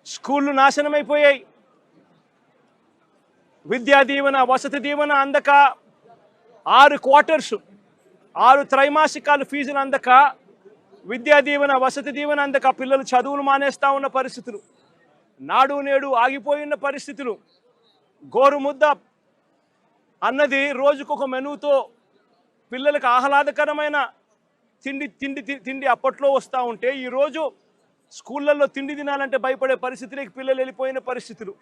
స్కూళ్ళు నాశనమైపోయాయి. విద్యా దీవెన, వసతి దీవెన అందక 6 క్వార్టర్స్ 6 త్రైమాసికాలు ఫీజులు అందక, విద్యా దీవెన, వసతి దీవెన అందక పిల్లలు చదువులు మానేస్తూ ఉన్న పరిస్థితులు, నాడు నేడు ఆగిపోయిన పరిస్థితులు, గోరుముద్ద అన్నది రోజుకొక మెనూతో పిల్లలకు ఆహ్లాదకరమైన తిండి అప్పట్లో వస్తూ ఉంటే, ఈరోజు స్కూళ్ళల్లో తిండి తినాలంటే భయపడే పరిస్థితులకి పిల్లలు వెళ్ళిపోయిన పరిస్థితులు,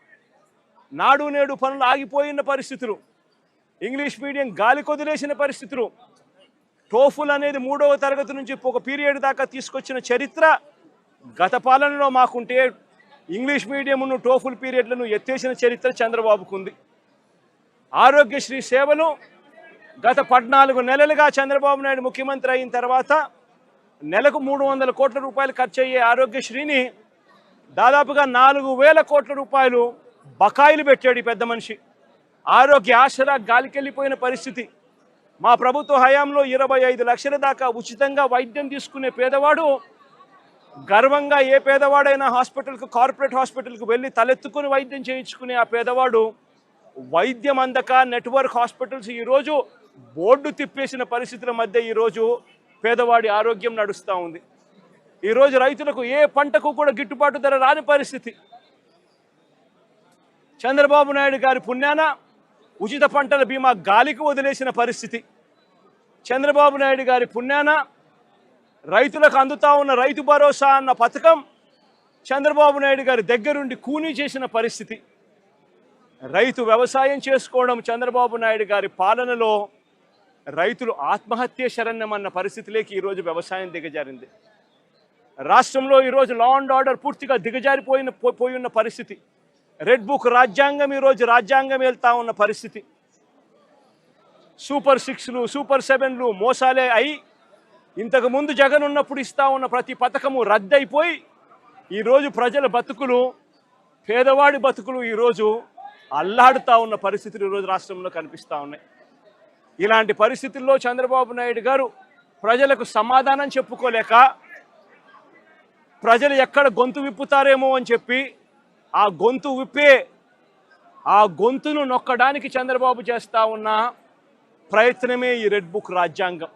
నాడు నేడు పనులు ఆగిపోయిన పరిస్థితులు, ఇంగ్లీష్ మీడియం గాలి కొదిలేసిన పరిస్థితులు, టోఫుల్ అనేది 3వ తరగతి నుంచి ఒక పీరియడ్ దాకా తీసుకొచ్చిన చరిత్ర గత పాలనలో మాకుంటే, ఇంగ్లీష్ మీడియంను టోఫుల్ పీరియడ్లను ఎత్తేసిన చరిత్ర చంద్రబాబుకు ఉంది. ఆరోగ్యశ్రీ సేవలు గత 14 నెలలుగా చంద్రబాబు నాయుడు ముఖ్యమంత్రి అయిన తర్వాత నెలకు 300 కోట్ల రూపాయలు ఖర్చు అయ్యే ఆరోగ్యశ్రీని దాదాపుగా 4,000 కోట్ల రూపాయలు బకాయిలు పెట్టాడు ఈ పెద్ద మనిషి. ఆరోగ్య ఆసరా గాలికెళ్ళిపోయిన పరిస్థితి. మా ప్రభుత్వ హయాంలో 25 లక్షల దాకా ఉచితంగా వైద్యం తీసుకునే పేదవాడు గర్వంగా, ఏ పేదవాడైనా హాస్పిటల్కు, కార్పొరేట్ హాస్పిటల్కు వెళ్ళి తలెత్తుకుని వైద్యం చేయించుకునే ఆ పేదవాడు వైద్యం అందక నెట్వర్క్ హాస్పిటల్స్ ఈరోజు బోర్డు తిప్పేసిన పరిస్థితుల మధ్య ఈరోజు పేదవాడి ఆరోగ్యం నడుస్తూ ఉంది. ఈరోజు రైతులకు ఏ పంటకు కూడా గిట్టుబాటు ధర రాని పరిస్థితి. చంద్రబాబు నాయుడు గారి పుణ్యాన ఉచిత పంటల బీమా గాలికి వదిలేసిన పరిస్థితి. చంద్రబాబు నాయుడు గారి పుణ్యాన రైతులకు అందుతా ఉన్న రైతు భరోసా అన్న పథకం చంద్రబాబు నాయుడు గారి దగ్గరుండి కూనీ చేసిన పరిస్థితి. రైతు వ్యవసాయం చేసుకోవడం చంద్రబాబు నాయుడు గారి పాలనలో రైతులు ఆత్మహత్య శరణ్యమన్న పరిస్థితిలోకి ఈరోజు వ్యవసాయం దిగజారింది. రాష్ట్రంలో ఈరోజు లా అండ్ ఆర్డర్ పూర్తిగా పోయిన పరిస్థితి. రెడ్ బుక్ రాజ్యాంగం ఈరోజు రాజ్యాంగం వెళ్తా ఉన్న పరిస్థితి. సూపర్ 6లు, సూపర్ 7లు మోసాలే అయి, ఇంతకుముందు జగన్ ఉన్నప్పుడు ఇస్తా ఉన్న ప్రతి పథకము రద్దయిపోయి ఈరోజు ప్రజల బతుకులు, పేదవాడి బతుకులు ఈరోజు అల్లాడుతూ ఉన్న పరిస్థితులు ఈరోజు రాష్ట్రంలో కనిపిస్తూ ఉన్నాయి. ఇలాంటి పరిస్థితుల్లో చంద్రబాబు నాయుడు గారు ప్రజలకు సమాధానం చెప్పుకోలేక, ప్రజలు ఎక్కడ గొంతు విప్పుతారేమో అని చెప్పి ఆ గొంతును నొక్కడానికి చంద్రబాబు చేస్తూ ఉన్న ప్రయత్నమే ఈ రెడ్ బుక్ రాజ్యాంగం.